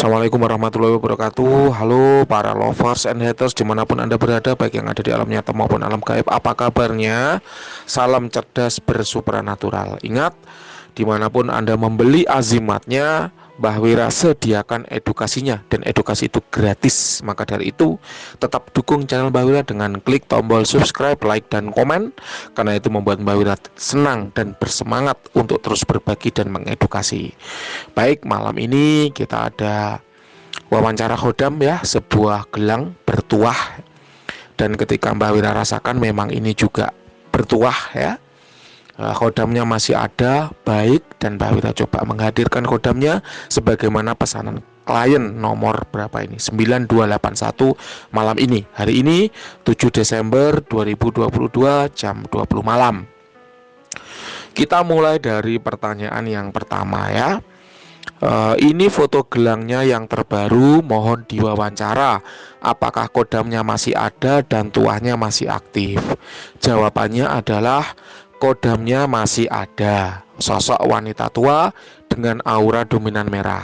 Assalamualaikum warahmatullahi wabarakatuh. Halo para lovers and haters dimanapun Anda berada, baik yang ada di alam nyata maupun alam gaib. Apa kabarnya? Salam cerdas bersupranatural. Ingat, dimanapun Anda membeli azimatnya, Mbah Wira sediakan edukasinya, dan edukasi itu gratis. Maka dari itu, tetap dukung channel Mbah Wira dengan klik tombol subscribe, like, dan komen, karena itu membuat Mbah Wira senang dan bersemangat untuk terus berbagi dan mengedukasi. Baik, malam ini kita ada wawancara khodam ya, sebuah gelang bertuah. Dan ketika Mbah Wira rasakan memang ini juga bertuah ya. Khodamnya masih ada, baik, dan Mbah Wira coba menghadirkan khodamnya sebagaimana pesanan klien nomor berapa ini, 9281 malam ini. Hari ini 7 Desember 2022 jam 20 malam. Kita mulai dari pertanyaan yang pertama ya. Ini foto gelangnya yang terbaru, mohon diwawancara. Apakah kodamnya masih ada dan tuahnya masih aktif? Jawabannya adalah kodamnya masih ada. Sosok wanita tua dengan aura dominan merah.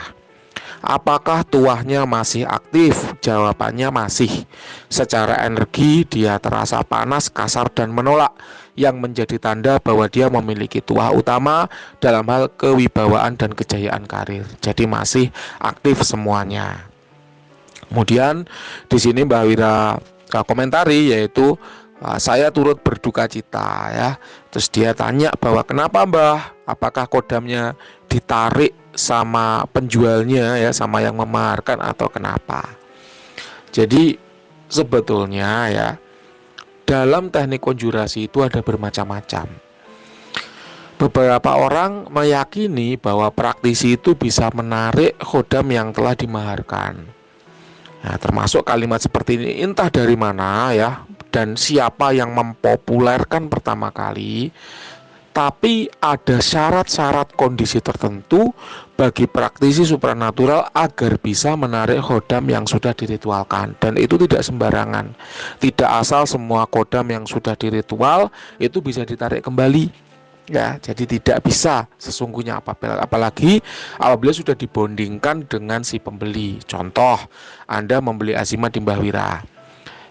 Apakah tuahnya masih aktif? Jawabannya masih. Secara energi dia terasa panas, kasar, dan menolak, yang menjadi tanda bahwa dia memiliki tuah utama dalam hal kewibawaan dan kejayaan karir. Jadi masih aktif semuanya. Kemudian di sini Mbah Wira komentari, yaitu saya turut berduka cita ya. Terus dia tanya bahwa kenapa Mbah? Apakah kodamnya ditarik sama penjualnya ya, sama yang memaharkan, atau kenapa? Jadi sebetulnya ya, dalam teknik konjurasi itu ada bermacam-macam. Beberapa orang meyakini bahwa praktisi itu bisa menarik khodam yang telah dimaharkan. Nah, termasuk kalimat seperti ini entah dari mana ya, dan siapa yang mempopulerkan pertama kali. Tapi ada syarat-syarat kondisi tertentu bagi praktisi supranatural agar bisa menarik khodam yang sudah diritualkan. Dan itu tidak sembarangan. Tidak asal semua khodam yang sudah diritual itu bisa ditarik kembali. Ya, jadi tidak bisa sesungguhnya, apalagi apabila sudah dibondingkan dengan si pembeli. Contoh, Anda membeli azimat di Mbah Wira.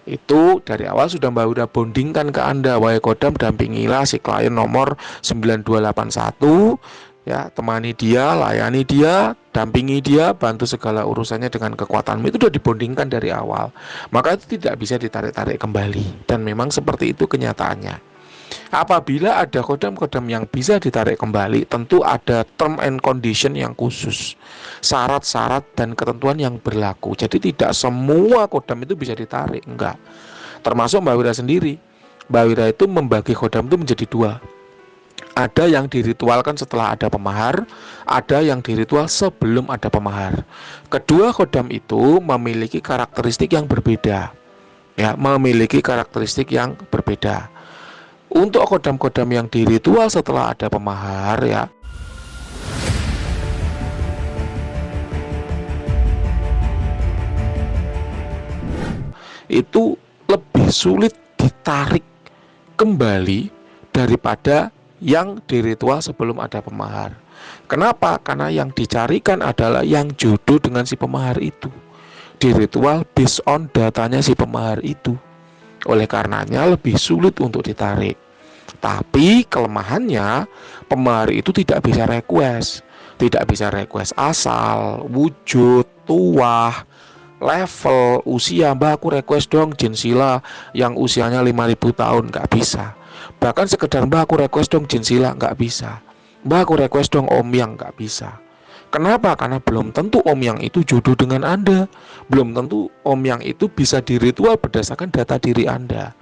Itu dari awal sudah Mbah Wira bondingkan ke Anda, wahai kodam, dampingilah si klien nomor 9281 ya, temani dia, layani dia, dampingi dia, bantu segala urusannya dengan kekuatanmu. Itu sudah dibondingkan dari awal, maka itu tidak bisa ditarik-tarik kembali. Dan memang seperti itu kenyataannya. Apabila ada kodam-kodam yang bisa ditarik kembali, tentu ada term and condition yang khusus, syarat-syarat dan ketentuan yang berlaku. Jadi tidak semua kodam itu bisa ditarik, enggak. Termasuk Mbah Wira sendiri. Mbah Wira itu membagi kodam itu menjadi dua. Ada yang diritualkan setelah ada pemahar, ada yang diritual sebelum ada pemahar. Kedua kodam itu memiliki karakteristik yang berbeda. Ya, memiliki karakteristik yang berbeda. Untuk kodam-kodam yang diritual setelah ada pemahar ya, itu lebih sulit ditarik kembali daripada yang diritual sebelum ada pemahar. Kenapa? Karena yang dicarikan adalah yang jodoh dengan si pemahar itu. Diritual based on datanya si pemahar itu. Oleh karenanya lebih sulit untuk ditarik. Tapi kelemahannya, pemahar itu tidak bisa request. Tidak bisa request asal, wujud, tuah, level, usia. Mbak, aku request dong jin sila yang usianya 5.000 tahun. Nggak bisa. Bahkan sekedar Mbak, aku request dong jin sila. Nggak bisa. Mbak, aku request dong om yang. Nggak bisa. Kenapa? Karena belum tentu om yang itu jodoh dengan Anda. Belum tentu om yang itu bisa diritual berdasarkan data diri Anda.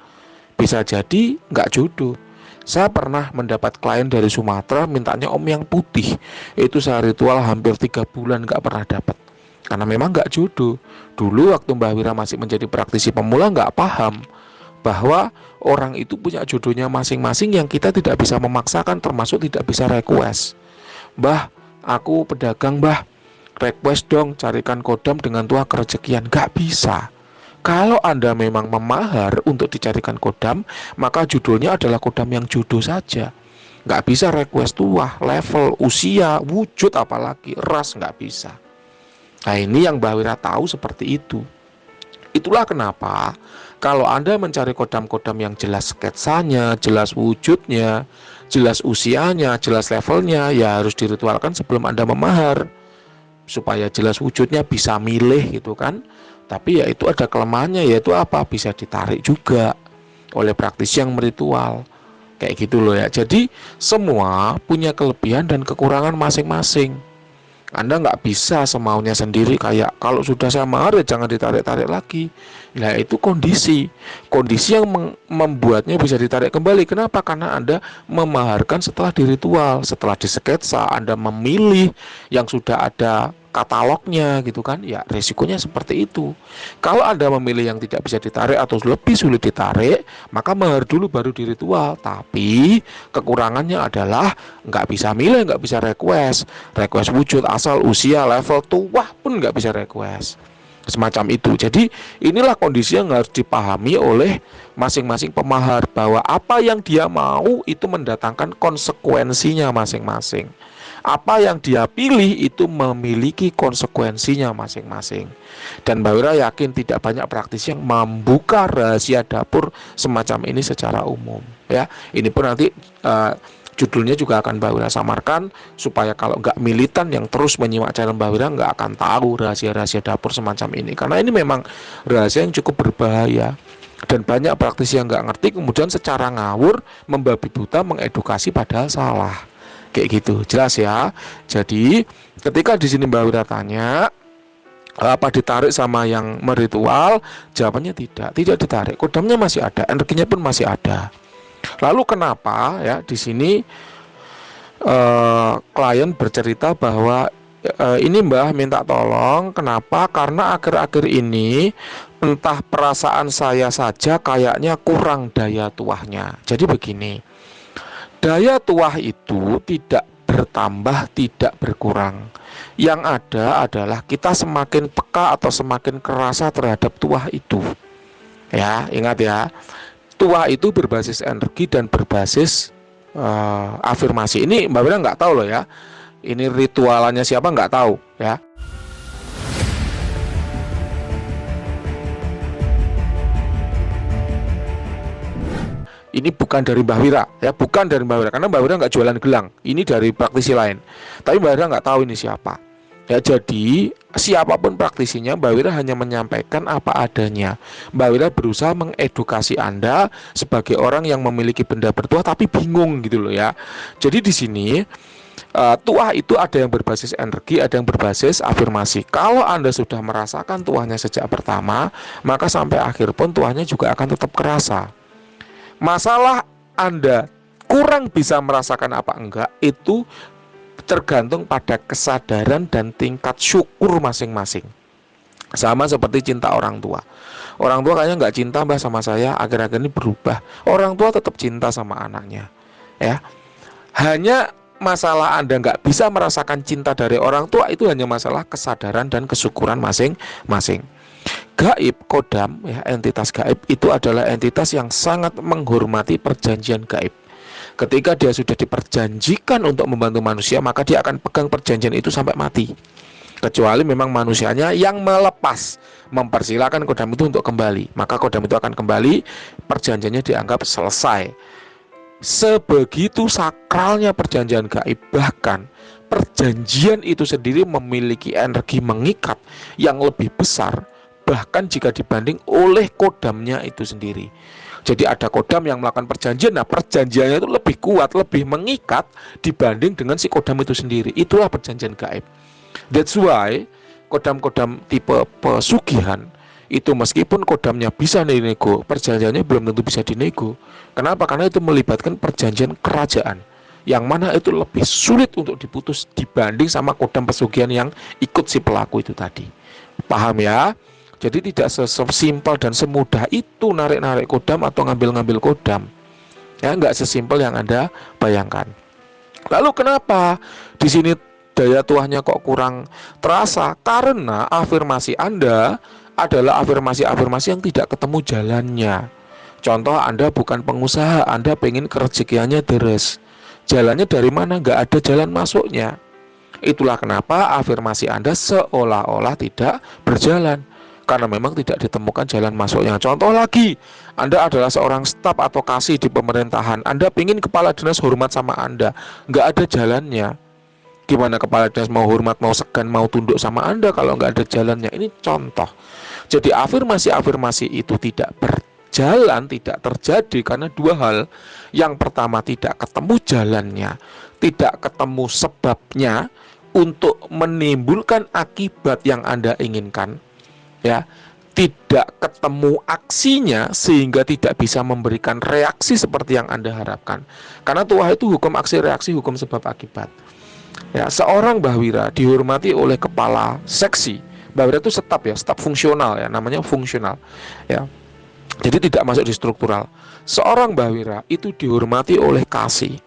Bisa jadi nggak jodoh. Saya pernah mendapat klien dari Sumatera mintanya om yang putih. Itu saya ritual hampir 3 bulan nggak pernah dapat. Karena memang nggak jodoh. Dulu waktu Mbah Wira masih menjadi praktisi pemula nggak paham bahwa orang itu punya jodohnya masing-masing yang kita tidak bisa memaksakan, termasuk tidak bisa request. Mbah, aku pedagang Mbah, request dong carikan kodam dengan tuah kerejekian. Gak bisa. Kalau Anda memang memahar untuk dicarikan kodam, maka judulnya adalah kodam yang jodoh saja. Gak bisa request tuah, level, usia, wujud, apalagi ras, gak bisa. Nah, ini yang Mbak Wira tahu seperti itu. Itulah kenapa kalau Anda mencari kodam-kodam yang jelas sketsanya, jelas wujudnya, jelas usianya, jelas levelnya, ya harus diritualkan sebelum Anda memahar, supaya jelas wujudnya, bisa milih gitu kan. Tapi ya itu ada kelemahannya, yaitu apa? Bisa ditarik juga oleh praktisi yang meritual. Kayak gitu loh ya. Jadi semua punya kelebihan dan kekurangan masing-masing. Anda nggak bisa semaunya sendiri, kayak kalau sudah saya mahar ya jangan ditarik-tarik lagi. Nah, itu kondisi yang membuatnya bisa ditarik kembali. Kenapa? Karena Anda memaharkan setelah diritual, setelah disketsa, Anda memilih yang sudah ada katalognya gitu kan. Ya resikonya seperti itu. Kalau Anda memilih yang tidak bisa ditarik atau lebih sulit ditarik, maka mahar dulu baru diritual. Tapi kekurangannya adalah nggak bisa milih, nggak bisa request wujud, asal, usia, level, tua pun nggak bisa request, semacam itu. Jadi inilah kondisi yang harus dipahami oleh masing-masing pemahar, bahwa apa yang dia mau itu mendatangkan konsekuensinya masing-masing. Apa yang dia pilih itu memiliki konsekuensinya masing-masing. Dan Mbak Wira yakin tidak banyak praktisi yang membuka rahasia dapur semacam ini secara umum ya. Ini pun nanti judulnya juga akan Mbak Wira samarkan, supaya kalau nggak militan yang terus menyimak channel Mbak Wira nggak akan tahu rahasia-rahasia dapur semacam ini. Karena ini memang rahasia yang cukup berbahaya. Dan banyak praktisi yang nggak ngerti kemudian secara ngawur membabi buta mengedukasi padahal salah. Kayak gitu, jelas ya. Jadi ketika di sini Mbak Wira tanya apa ditarik sama yang meritual, jawabannya tidak ditarik. Kodamnya masih ada, energinya pun masih ada. Lalu kenapa ya di sini klien bercerita bahwa ini Mbah minta tolong, kenapa? Karena akhir-akhir ini entah perasaan saya saja kayaknya kurang daya tuahnya. Jadi begini, daya tuah itu tidak bertambah, tidak berkurang. Yang ada adalah kita semakin peka atau semakin kerasa terhadap tuah itu. Ya, ingat ya. Tuah itu berbasis energi dan berbasis afirmasi. Ini Mbak Wira nggak tahu loh ya. Ini ritualannya siapa nggak tahu ya. Ini bukan dari Mbak Wira ya, bukan dari Mbak Wira, karena Mbak Wira nggak jualan gelang. Ini dari praktisi lain. Tapi Mbak Wira nggak tahu ini siapa. Ya, jadi siapapun praktisinya, Mbak Wira hanya menyampaikan apa adanya. Mbak Wira berusaha mengedukasi Anda sebagai orang yang memiliki benda bertuah tapi bingung gitu loh ya. Jadi di sini tuah itu ada yang berbasis energi, ada yang berbasis afirmasi. Kalau Anda sudah merasakan tuahnya sejak pertama, maka sampai akhir pun tuahnya juga akan tetap kerasa. Masalah Anda kurang bisa merasakan apa enggak, itu tergantung pada kesadaran dan tingkat syukur masing-masing. Sama seperti cinta orang tua. Orang tua kayaknya nggak cinta Mbah sama saya, akhir-akhir ini berubah. Orang tua tetap cinta sama anaknya ya. Hanya masalah Anda nggak bisa merasakan cinta dari orang tua, itu hanya masalah kesadaran dan kesyukuran masing-masing. Gaib, kodam ya, entitas gaib itu adalah entitas yang sangat menghormati perjanjian gaib. Ketika dia sudah diperjanjikan untuk membantu manusia, maka dia akan pegang perjanjian itu sampai mati. Kecuali memang manusianya yang melepas, mempersilahkan kodam itu untuk kembali, maka kodam itu akan kembali, perjanjiannya dianggap selesai. Sebegitu sakralnya perjanjian gaib, bahkan perjanjian itu sendiri memiliki energi mengikat yang lebih besar bahkan jika dibanding oleh kodamnya itu sendiri. Jadi ada kodam yang melakukan perjanjian, nah perjanjiannya itu lebih kuat, lebih mengikat dibanding dengan si kodam itu sendiri. Itulah perjanjian gaib. That's why kodam-kodam tipe pesugihan itu meskipun kodamnya bisa dinego, perjanjiannya belum tentu bisa dinego. Kenapa? Karena itu melibatkan perjanjian kerajaan, yang mana itu lebih sulit untuk diputus dibanding sama kodam pesugihan yang ikut si pelaku itu tadi. Paham ya? Jadi tidak sesimpel dan semudah itu narik-narik kodam atau ngambil-ngambil kodam. Ya, nggak sesimpel yang Anda bayangkan. Lalu kenapa di sini daya tuahnya kok kurang terasa? Karena afirmasi Anda adalah afirmasi-afirmasi yang tidak ketemu jalannya. Contoh, Anda bukan pengusaha, Anda pengen kerezekiannya deres. Jalannya dari mana? Nggak ada jalan masuknya. Itulah kenapa afirmasi Anda seolah-olah tidak berjalan, karena memang tidak ditemukan jalan masuknya. Contoh lagi, Anda adalah seorang staf atau kasih di pemerintahan, Anda ingin kepala dinas hormat sama Anda, nggak ada jalannya. Gimana kepala dinas mau hormat, mau segan, mau tunduk sama Anda kalau nggak ada jalannya? Ini contoh. Jadi afirmasi-afirmasi itu tidak berjalan, tidak terjadi karena dua hal. Yang pertama, tidak ketemu jalannya, tidak ketemu sebabnya untuk menimbulkan akibat yang Anda inginkan, ya. Tidak ketemu aksinya sehingga tidak bisa memberikan reaksi seperti yang Anda harapkan. Karena tuah itu hukum aksi reaksi, hukum sebab akibat. Ya, seorang Bahwira dihormati oleh kepala seksi. Bahwira itu staf ya, staf fungsional ya, namanya fungsional. Ya. Jadi tidak masuk di struktural. Seorang Bahwira itu dihormati oleh kasih,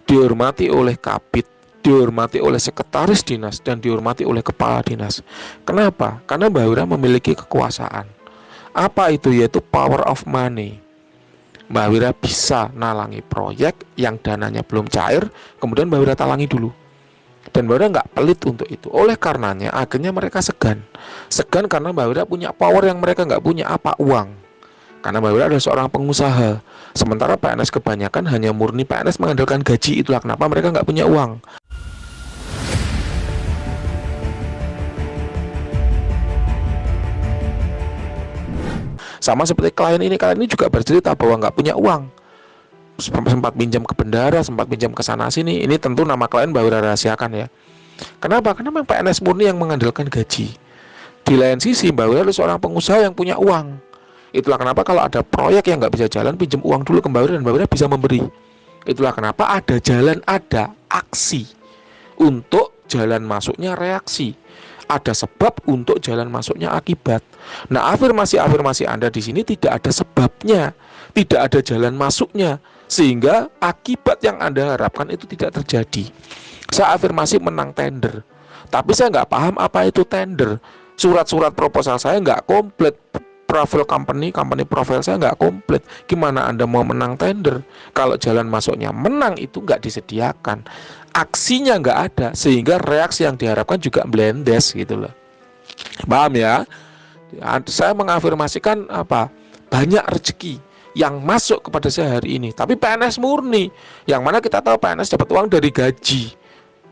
dihormati oleh kabid, dihormati oleh sekretaris dinas, dan dihormati oleh kepala dinas. Kenapa? Karena Bahwira memiliki kekuasaan. Apa itu? Yaitu power of money. Bahwira bisa nalangi proyek yang dananya belum cair, kemudian Bahwira talangi dulu. Dan Bahwira nggak pelit untuk itu. Oleh karenanya akhirnya mereka segan. Segan karena Bahwira punya power yang mereka nggak punya. Apa? Uang. Karena Bahwira adalah seorang pengusaha. Sementara PNS kebanyakan hanya murni PNS mengandalkan gaji. Itulah kenapa mereka nggak punya uang. Sama seperti klien ini juga bercerita bahwa nggak punya uang. Sempat pinjam ke bendara, sempat pinjam ke sana sini. Ini tentu nama klien Bahwira rahasiakan ya. Kenapa? Karena memang PNS murni yang mengandalkan gaji. Di lain sisi Bahwira adalah seorang pengusaha yang punya uang. Itulah kenapa kalau ada proyek yang nggak bisa jalan, pinjam uang dulu ke Bahwira dan Bahwira bisa memberi. Itulah kenapa ada jalan, ada aksi untuk jalan masuknya reaksi. Ada sebab untuk jalan masuknya akibat. Nah, afirmasi-afirmasi Anda di sini tidak ada sebabnya, tidak ada jalan masuknya, sehingga akibat yang Anda harapkan itu tidak terjadi. Saya afirmasi menang tender, tapi saya nggak paham apa itu tender. Surat-surat proposal saya nggak komplit, profil company profile saya nggak komplit. Gimana Anda mau menang tender kalau jalan masuknya menang itu nggak disediakan, aksinya nggak ada, sehingga reaksi yang diharapkan juga blendes gitu loh. Paham ya? Saya mengafirmasikan apa? Banyak rezeki yang masuk kepada saya hari ini, tapi PNS murni, yang mana kita tahu PNS dapat uang dari gaji.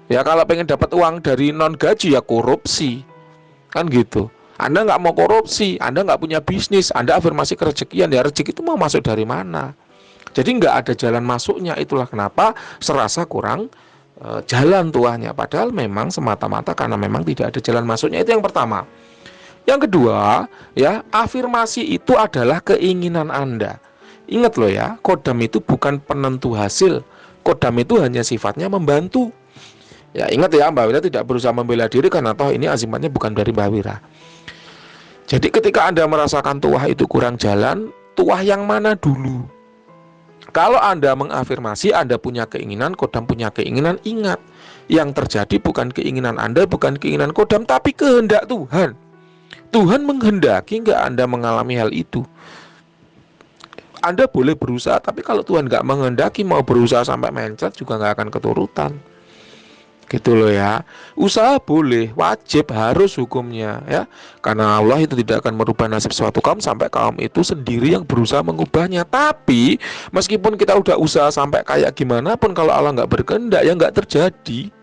Ya, kalau pengen dapat uang dari non gaji ya korupsi, kan gitu. Anda nggak mau korupsi, Anda nggak punya bisnis, Anda afirmasi kerezekian, ya rezeki itu mau masuk dari mana? Jadi nggak ada jalan masuknya. Itulah kenapa serasa kurang jalan tuahnya. Padahal memang semata-mata karena memang tidak ada jalan masuknya. Itu yang pertama. Yang kedua, ya, afirmasi itu adalah keinginan Anda. Ingat loh ya, kodam itu bukan penentu hasil. Kodam itu hanya sifatnya membantu. Ya, ingat ya, Bahwira tidak berusaha membela diri karena toh ini azimatnya bukan dari Bahwira. Jadi ketika Anda merasakan tuah itu kurang jalan, tuah yang mana dulu? Kalau Anda mengafirmasi, Anda punya keinginan, kodam punya keinginan, ingat, yang terjadi bukan keinginan Anda, bukan keinginan kodam, tapi kehendak Tuhan. Tuhan menghendaki nggak Anda mengalami hal itu? Anda boleh berusaha, tapi kalau Tuhan nggak menghendaki, mau berusaha sampai mencret juga nggak akan keturutan. Gitu loh ya. Usaha boleh, wajib, harus hukumnya ya. Karena Allah itu tidak akan merubah nasib suatu kaum sampai kaum itu sendiri yang berusaha mengubahnya. Tapi meskipun kita udah usaha sampai kayak gimana pun, kalau Allah nggak berkehendak ya nggak terjadi.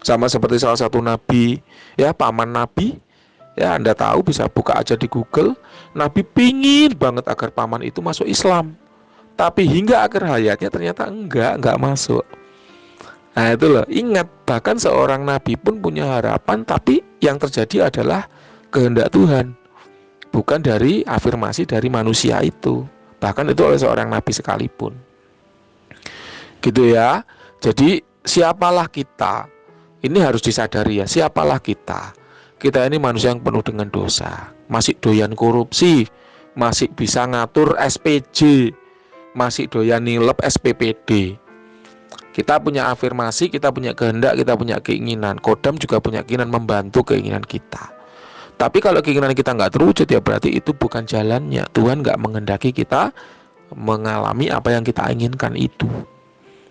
Sama seperti salah satu nabi ya, paman nabi ya, Anda tahu, bisa buka aja di Google. Nabi pingin banget agar paman itu masuk Islam, tapi hingga akhir hayatnya ternyata enggak masuk. Nah itu loh, ingat, bahkan seorang nabi pun punya harapan, tapi yang terjadi adalah kehendak Tuhan, bukan dari afirmasi dari manusia itu, bahkan itu oleh seorang nabi sekalipun. Gitu ya. Jadi siapalah kita, ini harus disadari ya, siapalah kita. Kita ini manusia yang penuh dengan dosa, masih doyan korupsi, masih bisa ngatur SPJ, masih doyan nilep SPPD. Kita punya afirmasi, kita punya kehendak, kita punya keinginan. Kodam juga punya keinginan membantu keinginan kita. Tapi kalau keinginan kita nggak terwujud, ya berarti itu bukan jalannya. Tuhan nggak menghendaki kita mengalami apa yang kita inginkan itu.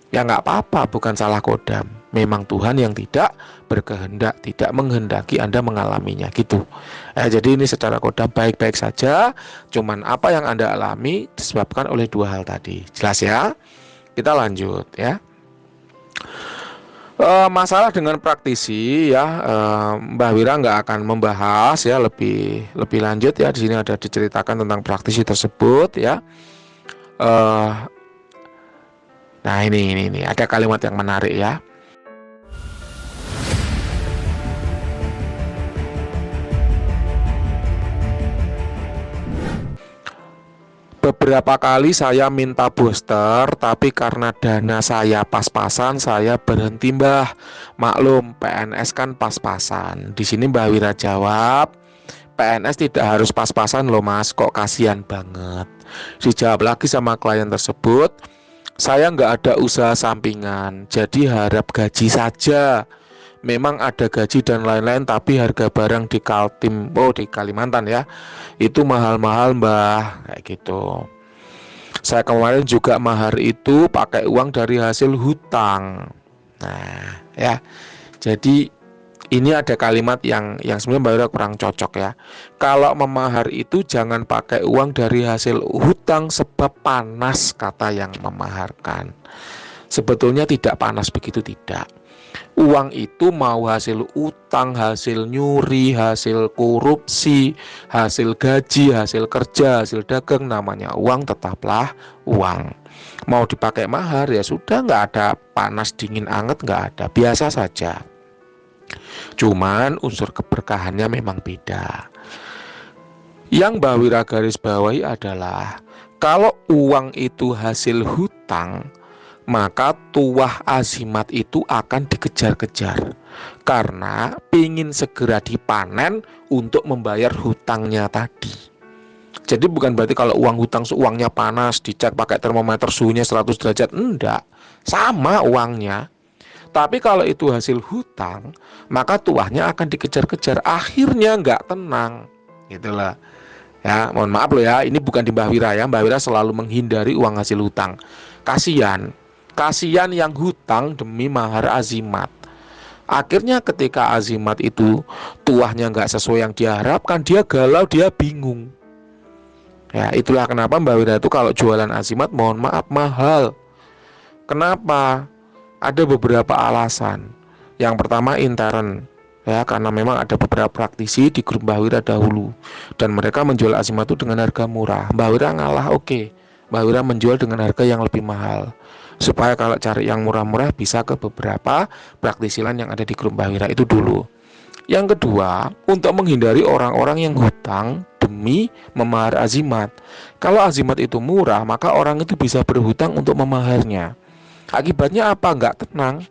Ya nggak apa-apa, bukan salah kodam. Memang Tuhan yang tidak berkehendak, tidak menghendaki Anda mengalaminya gitu. Jadi ini secara kodam baik-baik saja, cuman apa yang Anda alami disebabkan oleh dua hal tadi. Jelas ya? Kita lanjut ya. Masalah dengan praktisi ya, Mbak Wira nggak akan membahas ya lebih lanjut ya. Di sini ada diceritakan tentang praktisi tersebut ya. Nah ini ada kalimat yang menarik ya. Beberapa kali saya minta booster, tapi karena dana saya pas-pasan, saya berhenti Mbah. Maklum, PNS kan pas-pasan. Di sini Mbak Wira jawab, PNS tidak harus pas-pasan loh Mas, kok kasihan banget. Dijawab lagi sama klien tersebut, saya nggak ada usaha sampingan, jadi harap gaji saja. Memang ada gaji dan lain-lain, tapi harga barang di Kaltim, di Kalimantan ya, itu mahal-mahal Mbah, kayak gitu. Saya kemarin juga mahar itu pakai uang dari hasil hutang. Nah ya, jadi ini ada kalimat yang sebenarnya Mbak Wira kurang cocok ya. Kalau memahar itu jangan pakai uang dari hasil hutang sebab panas, kata yang memaharkan. Sebetulnya tidak panas begitu, tidak. Uang itu mau hasil utang, hasil nyuri, hasil korupsi, hasil gaji, hasil kerja, hasil dagang, namanya uang tetaplah uang. Mau dipakai mahar ya sudah, nggak ada panas dingin anget, nggak ada, biasa saja. Cuman unsur keberkahannya memang beda. Yang Mbak Wira garis bawahi adalah kalau uang itu hasil hutang, maka tuah azimat itu akan dikejar-kejar karena ingin segera dipanen untuk membayar hutangnya tadi. Jadi bukan berarti kalau uang hutang uangnya panas, dicek pakai termometer suhunya 100 derajat, enggak, sama uangnya. Tapi kalau itu hasil hutang, maka tuahnya akan dikejar-kejar, akhirnya nggak tenang, gitulah. Ya, mohon maaf loh ya, ini bukan di Mbak Wira ya. Mbak Wira selalu menghindari uang hasil hutang. Kasihan yang hutang demi mahar azimat. Akhirnya ketika azimat itu tuahnya nggak sesuai yang diharapkan, dia galau, dia bingung. Ya, itulah kenapa Mbak Wira itu kalau jualan azimat mohon maaf mahal. Kenapa? Ada beberapa alasan. Yang pertama intern. Ya, karena memang ada beberapa praktisi di grup Mbak Wira dahulu dan mereka menjual azimat itu dengan harga murah. Mbak Wira ngalah, oke. Mbak Wira menjual dengan harga yang lebih mahal, supaya kalau cari yang murah-murah bisa ke beberapa praktisi lain yang ada di grup Mbak Wira itu dulu. Yang kedua, untuk menghindari orang-orang yang hutang demi memahar azimat. Kalau azimat itu murah, maka orang itu bisa berhutang untuk memaharnya. Akibatnya apa? Nggak tenang.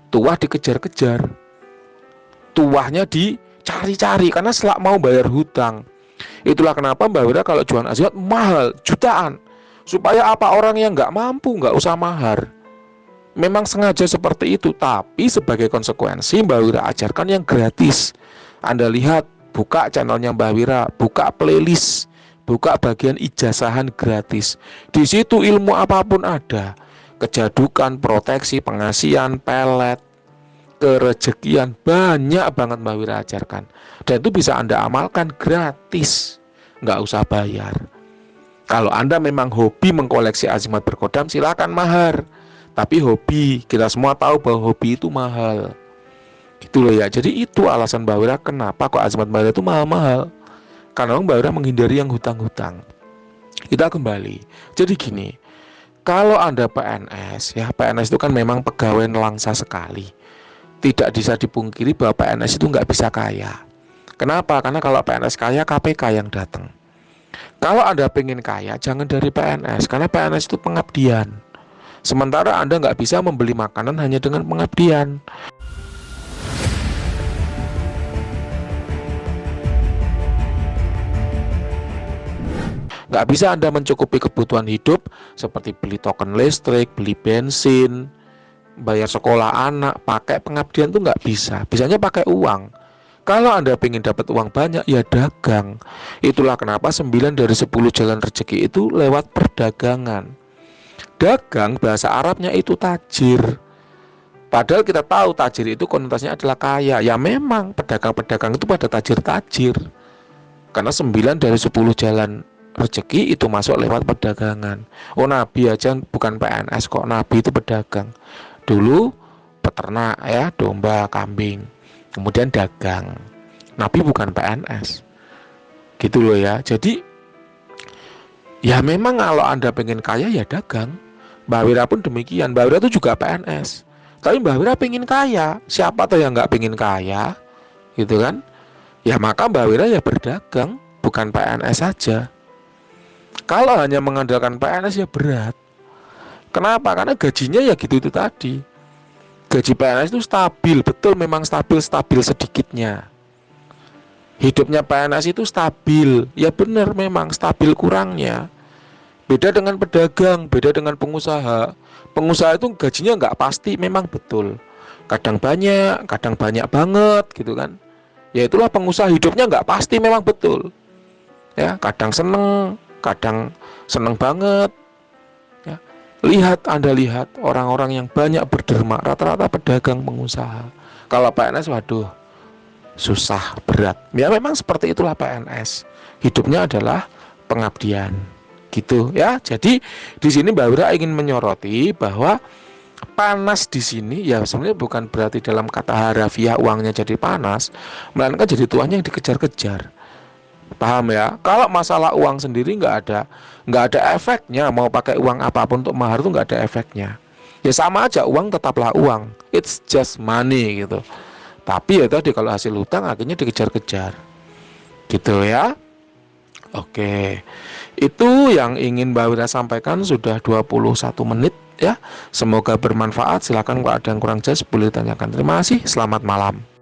Tuah dikejar-kejar, tuahnya dicari-cari karena selak mau bayar hutang. Itulah kenapa Mbak Wira kalau jualan azimat mahal, jutaan. Supaya apa? Orang yang nggak mampu nggak usah mahar. Memang sengaja seperti itu, tapi sebagai konsekuensi Mbak Wira ajarkan yang gratis. Anda lihat, buka channelnya Mbak Wira, buka playlist, buka bagian ijazahan gratis. Di situ ilmu apapun ada. Kejadukan, proteksi, pengasihan, pelet, kerejekian, banyak banget Mbak Wira ajarkan. Dan itu bisa Anda amalkan gratis, nggak usah bayar. Kalau Anda memang hobi mengkoleksi azimat berkodam, silakan mahar. Tapi hobi, kita semua tahu bahwa hobi itu mahal. Gitu loh ya. Jadi itu alasan Mbak Wira kenapa kok azimat Mbak Wira itu mahal-mahal. Karena Mbak Wira menghindari yang hutang-hutang. Kita kembali. Jadi gini, kalau Anda PNS, ya PNS itu kan memang pegawai nelangsa sekali. Tidak bisa dipungkiri bahwa PNS itu nggak bisa kaya. Kenapa? Karena kalau PNS kaya, KPK yang datang. Kalau Anda pengen kaya, jangan dari PNS, karena PNS itu pengabdian. Sementara Anda nggak bisa membeli makanan hanya dengan pengabdian. Nggak bisa Anda mencukupi kebutuhan hidup seperti beli token listrik, beli bensin, bayar sekolah anak, pakai pengabdian itu nggak bisa. Bisanya pakai uang. Kalau Anda ingin dapat uang banyak, ya dagang. Itulah kenapa 9 dari 10 jalan rezeki itu lewat perdagangan. Dagang bahasa Arabnya itu tajir. Padahal kita tahu tajir itu konotasinya adalah kaya. Ya memang pedagang-pedagang itu pada tajir-tajir. Karena 9 dari 10 jalan rezeki itu masuk lewat perdagangan. Oh, Nabi aja bukan PNS kok, Nabi itu pedagang. Dulu peternak ya, domba, kambing. Kemudian dagang. Nabi bukan PNS. Gitu loh ya. Jadi ya memang kalau Anda pengen kaya ya dagang. Mbak Wira pun demikian. Mbak Wira itu juga PNS. Tapi Mbak Wira pengen kaya. Siapa tuh yang nggak pengen kaya? Gitu kan? Ya maka Mbak Wira ya berdagang, bukan PNS saja. Kalau hanya mengandalkan PNS ya berat. Kenapa? Karena gajinya ya gitu itu tadi. Gaji PNS itu stabil, betul memang stabil sedikitnya. Hidupnya PNS itu stabil, ya benar memang stabil kurangnya. Beda dengan pedagang, beda dengan pengusaha. Pengusaha itu gajinya nggak pasti, memang betul. Kadang banyak banget gitu kan. Ya itulah pengusaha, hidupnya nggak pasti, memang betul. Ya, kadang seneng banget. Ya. Anda lihat orang-orang yang banyak berderma, rata-rata pedagang pengusaha. Kalau PNS, waduh, susah, berat. Ya memang seperti itulah PNS. Hidupnya adalah pengabdian. Gitu ya. Jadi di sini Mbak Wira ingin menyoroti bahwa panas di sini ya sebenarnya bukan berarti dalam kata harafiah uangnya jadi panas, melainkan jadi tuannya yang dikejar-kejar. Paham ya? Kalau masalah uang sendiri nggak ada efeknya. Mau pakai uang apapun untuk mahar itu nggak ada efeknya. Ya sama aja, uang tetaplah uang. It's just money gitu. Tapi ya tadi kalau hasil hutang akhirnya dikejar-kejar. Gitu ya. Oke. Itu yang ingin Mbak Wira sampaikan, sudah 21 menit ya. Semoga bermanfaat. Silakan kalau ada yang kurang jelas boleh ditanyakan. Terima kasih. Selamat malam.